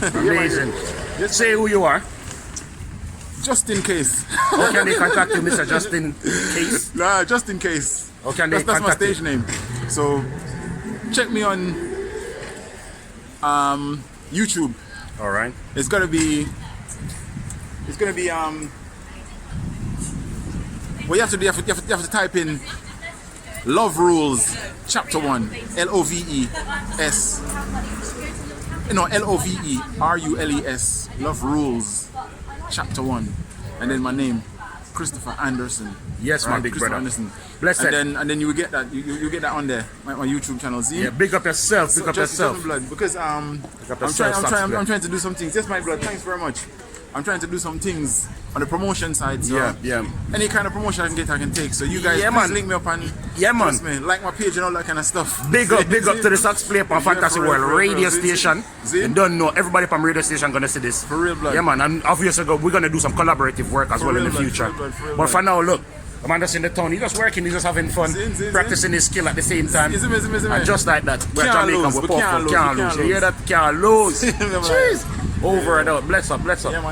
Amazing. Let's say who you are. Just in case. How can they contact you, Mr. Just in Case? Nah, just in case. How can they That's my contact stage you? name. So check me on YouTube. All right. It's gonna be what you have to do, you have to type in Love Rules Chapter 1, L-O-V-E-S. No, L-O-V-E-R-U-L-E-S. Love Rules Chapter 1. And then my name, Christopher Anderson. Yes, my big brother. Anderson. Bless it. And then you will get that. You get that on there, my YouTube channel. See? Yeah, big up yourself. Big up yourself. Just my blood, because I'm trying to do some things. Yes, my blood. Thanks very much. I'm trying to do some things on the promotion side. So yeah. any kind of promotion I can get, I can take. So you guys, Yeah, please man. link me up and Man. me, like my page and all that kind of stuff. Big up to the Sax Play on Fantasy for real, World for real, radio for real. station. See? You don't know, everybody from radio station gonna see this. For real, blood. Yeah, man, and obviously we're gonna do some collaborative work as For well in real, the blood, future. for real, for real, But blood. for now, look, I'm just in the town. He's just working, he's just having fun, See? practicing his skill at the same time. See? And just like that, we're Can't Jamaican, lose, we're we powerful, can't lose, can't we lose. can't You hear lose. that? Can't lose. Yeah, man. Jeez. Over and out. Bless up. Yeah, man.